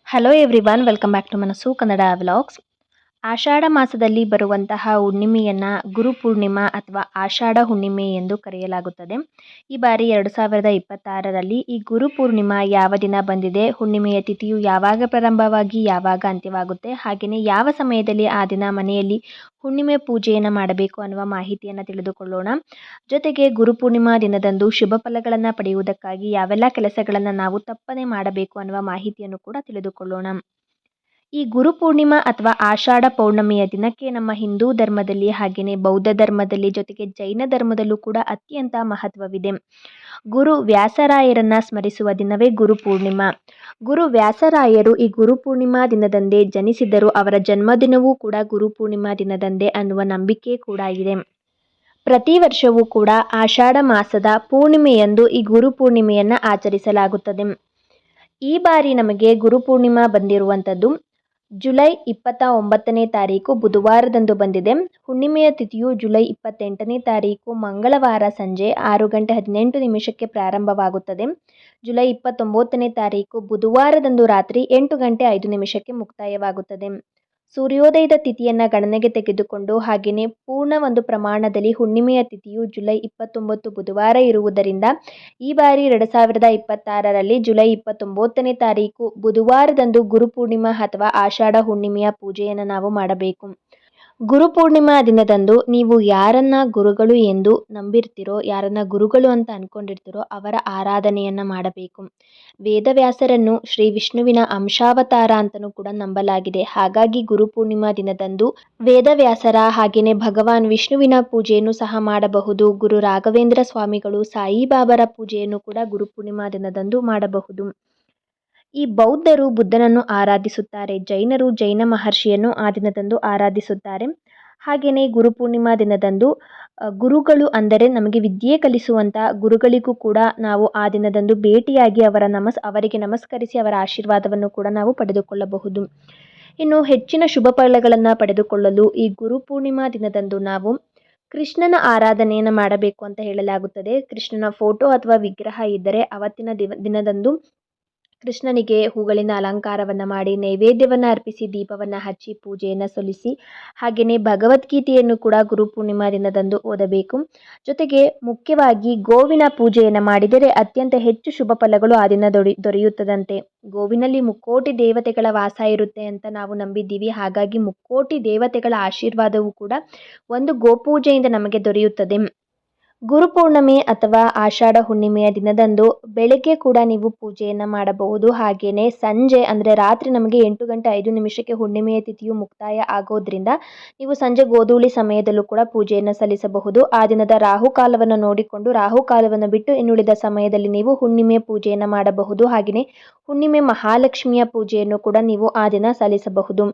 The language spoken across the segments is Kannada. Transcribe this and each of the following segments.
Hello everyone, welcome back to Manassu Kannada vlogs. ಆಷಾಢ ಮಾಸದಲ್ಲಿ ಬರುವಂತಹ ಹುಣ್ಣಿಮೆಯನ್ನು ಗುರುಪೂರ್ಣಿಮಾ ಅಥವಾ ಆಷಾಢ ಹುಣ್ಣಿಮೆ ಎಂದು ಕರೆಯಲಾಗುತ್ತದೆ. ಈ ಬಾರಿ 2026ರಲ್ಲಿ ಈ ಗುರುಪೂರ್ಣಿಮಾ ಯಾವ ದಿನ ಬಂದಿದೆ, ಹುಣ್ಣಿಮೆಯ ತಿಥಿಯು ಯಾವಾಗ ಪ್ರಾರಂಭವಾಗಿ ಯಾವಾಗ ಅಂತ್ಯವಾಗುತ್ತೆ, ಹಾಗೆಯೇ ಯಾವ ಸಮಯದಲ್ಲಿ ಆ ದಿನ ಮನೆಯಲ್ಲಿ ಹುಣ್ಣಿಮೆ ಪೂಜೆಯನ್ನು ಮಾಡಬೇಕು ಅನ್ನುವ ಮಾಹಿತಿಯನ್ನು ತಿಳಿದುಕೊಳ್ಳೋಣ. ಜೊತೆಗೆ ಗುರುಪೂರ್ಣಿಮಾ ದಿನದಂದು ಶುಭ ಫಲಗಳನ್ನು ಪಡೆಯುವುದಕ್ಕಾಗಿ ಯಾವೆಲ್ಲ ಕೆಲಸಗಳನ್ನು ನಾವು ತಪ್ಪದೇ ಮಾಡಬೇಕು ಅನ್ನುವ ಮಾಹಿತಿಯನ್ನು ಕೂಡ ತಿಳಿದುಕೊಳ್ಳೋಣ. ಈ ಗುರುಪೂರ್ಣಿಮಾ ಅಥವಾ ಆಷಾಢ ಪೌರ್ಣಮಿಯ ದಿನಕ್ಕೆ ನಮ್ಮ ಹಿಂದೂ ಧರ್ಮದಲ್ಲಿ ಹಾಗೆಯೇ ಬೌದ್ಧ ಧರ್ಮದಲ್ಲಿ ಜೊತೆಗೆ ಜೈನ ಧರ್ಮದಲ್ಲೂ ಕೂಡ ಅತ್ಯಂತ ಮಹತ್ವವಿದೆ. ಗುರು ವ್ಯಾಸರಾಯರನ್ನ ಸ್ಮರಿಸುವ ದಿನವೇ ಗುರುಪೂರ್ಣಿಮಾ. ಗುರು ವ್ಯಾಸರಾಯರು ಈ ಗುರುಪೂರ್ಣಿಮಾ ದಿನದಂದೇ ಜನಿಸಿದ್ದರು. ಅವರ ಜನ್ಮದಿನವೂ ಕೂಡ ಗುರುಪೂರ್ಣಿಮಾ ದಿನದಂದೇ ಅನ್ನುವ ನಂಬಿಕೆ ಕೂಡ ಇದೆ. ಪ್ರತಿ ವರ್ಷವೂ ಕೂಡ ಆಷಾಢ ಮಾಸದ ಪೂರ್ಣಿಮೆಯಂದು ಈ ಗುರುಪೂರ್ಣಿಮೆಯನ್ನು ಆಚರಿಸಲಾಗುತ್ತದೆ. ಈ ಬಾರಿ ನಮಗೆ ಗುರುಪೂರ್ಣಿಮಾ ಬಂದಿರುವಂಥದ್ದು ಜುಲೈ 29ನೇ ತಾರೀಕು ಬುಧವಾರದಂದು ಬಂದಿದೆ. ಹುಣ್ಣಿಮೆಯ ತಿಥಿಯು ಜುಲೈ 28ನೇ ತಾರೀಕು ಮಂಗಳವಾರ ಸಂಜೆ 6:18 ಪ್ರಾರಂಭವಾಗುತ್ತದೆ. ಜುಲೈ 29ನೇ ತಾರೀಕು ಬುಧವಾರದಂದು ರಾತ್ರಿ 8:05 ಮುಕ್ತಾಯವಾಗುತ್ತದೆ. ಸೂರ್ಯೋದಯದ ತಿಥಿಯನ್ನು ಗಣನೆಗೆ ತೆಗೆದುಕೊಂಡು ಹಾಗೆಯೇ ಪೂರ್ಣ ಒಂದು ಪ್ರಮಾಣದಲ್ಲಿ ಹುಣ್ಣಿಮೆಯ ತಿಥಿಯು ಜುಲೈ 29 ಬುಧವಾರ ಇರುವುದರಿಂದ ಈ ಬಾರಿ 2026ರಲ್ಲಿ ಜುಲೈ 29ನೇ ತಾರೀಕು ಬುಧವಾರದಂದು ಗುರುಪೂರ್ಣಿಮಾ ಅಥವಾ ಆಷಾಢ ಹುಣ್ಣಿಮೆಯ ಪೂಜೆಯನ್ನು ನಾವು ಮಾಡಬೇಕು. ಗುರುಪೂರ್ಣಿಮಾ ದಿನದಂದು ನೀವು ಯಾರನ್ನ ಗುರುಗಳು ಎಂದು ನಂಬಿರ್ತೀರೋ, ಯಾರನ್ನ ಗುರುಗಳು ಅಂತ ಅಂದ್ಕೊಂಡಿರ್ತೀರೋ ಅವರ ಆರಾಧನೆಯನ್ನು ಮಾಡಬೇಕು. ವೇದವ್ಯಾಸರನ್ನು ಶ್ರೀ ವಿಷ್ಣುವಿನ ಅಂಶಾವತಾರ ಅಂತಲೂ ಕೂಡ ನಂಬಲಾಗಿದೆ. ಹಾಗಾಗಿ ಗುರುಪೂರ್ಣಿಮಾ ದಿನದಂದು ವೇದವ್ಯಾಸರ ಹಾಗೆಯೇ ಭಗವಾನ್ ವಿಷ್ಣುವಿನ ಪೂಜೆಯನ್ನು ಸಹ ಮಾಡಬಹುದು. ಗುರು ರಾಘವೇಂದ್ರ ಸ್ವಾಮಿಗಳು, ಸಾಯಿಬಾಬಾರ ಪೂಜೆಯನ್ನು ಕೂಡ ಗುರುಪೂರ್ಣಿಮಾ ದಿನದಂದು ಮಾಡಬಹುದು. ಈ ಬೌದ್ಧರು ಬುದ್ಧನನ್ನು ಆರಾಧಿಸುತ್ತಾರೆ, ಜೈನರು ಜೈನ ಮಹರ್ಷಿಯನ್ನು ಆ ದಿನದಂದು ಆರಾಧಿಸುತ್ತಾರೆ. ಹಾಗೆಯೇ ಗುರುಪೂರ್ಣಿಮಾ ದಿನದಂದು ಗುರುಗಳು ಅಂದರೆ ನಮಗೆ ವಿದ್ಯೆ ಕಲಿಸುವಂಥ ಗುರುಗಳಿಗೂ ಕೂಡ ನಾವು ಆ ದಿನದಂದು ಭೇಟಿಯಾಗಿ ಅವರಿಗೆ ನಮಸ್ಕರಿಸಿ ಅವರ ಆಶೀರ್ವಾದವನ್ನು ಕೂಡ ನಾವು ಪಡೆದುಕೊಳ್ಳಬಹುದು. ಇನ್ನು ಹೆಚ್ಚಿನ ಶುಭ ಫಲಗಳನ್ನು ಪಡೆದುಕೊಳ್ಳಲು ಈ ಗುರುಪೂರ್ಣಿಮಾ ದಿನದಂದು ನಾವು ಕೃಷ್ಣನ ಆರಾಧನೆಯನ್ನು ಮಾಡಬೇಕು ಅಂತ ಹೇಳಲಾಗುತ್ತದೆ. ಕೃಷ್ಣನ ಫೋಟೋ ಅಥವಾ ವಿಗ್ರಹ ಇದ್ದರೆ ಅವತ್ತಿನ ದಿನದಂದು ಕೃಷ್ಣನಿಗೆ ಹೂಗಳಿಂದ ಅಲಂಕಾರವನ್ನು ಮಾಡಿ ನೈವೇದ್ಯವನ್ನು ಅರ್ಪಿಸಿ ದೀಪವನ್ನು ಹಚ್ಚಿ ಪೂಜೆಯನ್ನು ಸಲ್ಲಿಸಿ ಹಾಗೆಯೇ ಭಗವದ್ಗೀತೆಯನ್ನು ಕೂಡ ಗುರುಪೂರ್ಣಿಮಾ ದಿನದಂದು ಓದಬೇಕು. ಜೊತೆಗೆ ಮುಖ್ಯವಾಗಿ ಗೋವಿನ ಪೂಜೆಯನ್ನು ಮಾಡಿದರೆ ಅತ್ಯಂತ ಹೆಚ್ಚು ಶುಭ ಫಲಗಳು ಆ ದಿನ ದೊರೆಯುತ್ತದಂತೆ. ಗೋವಿನಲ್ಲಿ ಮುಕ್ಕೋಟಿ ದೇವತೆಗಳ ವಾಸ ಇರುತ್ತೆ ಅಂತ ನಾವು ನಂಬಿದ್ದೀವಿ. ಹಾಗಾಗಿ ಮುಕ್ಕೋಟಿ ದೇವತೆಗಳ ಆಶೀರ್ವಾದವೂ ಕೂಡ ಒಂದು ಗೋಪೂಜೆಯಿಂದ ನಮಗೆ ದೊರೆಯುತ್ತದೆ. ಗುರುಪೂರ್ಣಿಮೆ ಅಥವಾ ಆಷಾಢ ಹುಣ್ಣಿಮೆಯ ದಿನದಂದು ಬೆಳಗ್ಗೆ ಕೂಡ ನೀವು ಪೂಜೆಯನ್ನು ಮಾಡಬಹುದು. ಹಾಗೆಯೇ ಸಂಜೆ ಅಂದರೆ ರಾತ್ರಿ ನಮಗೆ 8:05 ಹುಣ್ಣಿಮೆಯ ತಿಥಿಯು ಮುಕ್ತಾಯ ಆಗೋದ್ರಿಂದ ನೀವು ಸಂಜೆ ಗೋಧೂಳಿ ಸಮಯದಲ್ಲೂ ಕೂಡ ಪೂಜೆಯನ್ನು ಸಲ್ಲಿಸಬಹುದು. ಆ ದಿನದ ರಾಹುಕಾಲವನ್ನು ನೋಡಿಕೊಂಡು ರಾಹುಕಾಲವನ್ನು ಬಿಟ್ಟು ಇನ್ನುಳಿದ ಸಮಯದಲ್ಲಿ ನೀವು ಹುಣ್ಣಿಮೆ ಪೂಜೆಯನ್ನು ಮಾಡಬಹುದು. ಹಾಗೆಯೇ ಹುಣ್ಣಿಮೆ ಮಹಾಲಕ್ಷ್ಮಿಯ ಪೂಜೆಯನ್ನು ಕೂಡ ನೀವು ಆ ದಿನ ಸಲ್ಲಿಸಬಹುದು.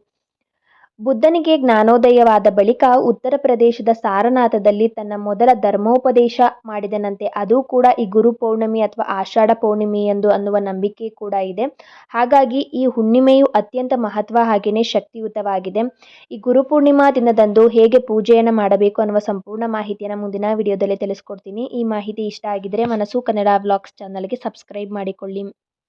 ಬುದ್ಧನಿಗೆ ಜ್ಞಾನೋದಯವಾದ ಬಳಿಕ ಉತ್ತರ ಪ್ರದೇಶದ ಸಾರನಾಥದಲ್ಲಿ ತನ್ನ ಮೊದಲ ಧರ್ಮೋಪದೇಶ ಮಾಡಿದನಂತೆ. ಅದು ಕೂಡ ಈ ಗುರು ಪೌರ್ಣಮಿ ಅಥವಾ ಆಷಾಢ ಪೌರ್ಣಿಮೆಯಂದು ಅನ್ನುವ ನಂಬಿಕೆ ಕೂಡ ಇದೆ. ಹಾಗಾಗಿ ಈ ಹುಣ್ಣಿಮೆಯು ಅತ್ಯಂತ ಮಹತ್ವ ಹಾಗೆಯೇ ಶಕ್ತಿಯುತವಾಗಿದೆ. ಈ ಗುರುಪೂರ್ಣಿಮಾ ದಿನದಂದು ಹೇಗೆ ಪೂಜೆಯನ್ನು ಮಾಡಬೇಕು ಅನ್ನುವ ಸಂಪೂರ್ಣ ಮಾಹಿತಿಯನ್ನು ಮುಂದಿನ ವಿಡಿಯೋದಲ್ಲಿ ತಿಳಿಸ್ಕೊಡ್ತೀನಿ. ಈ ಮಾಹಿತಿ ಇಷ್ಟ ಆಗಿದ್ರೆ ಮನಸ್ಸು ಕನ್ನಡ ವ್ಲಾಗ್ಸ್ ಚಾನಲ್ಗೆ ಸಬ್ಸ್ಕ್ರೈಬ್ ಮಾಡಿಕೊಳ್ಳಿ.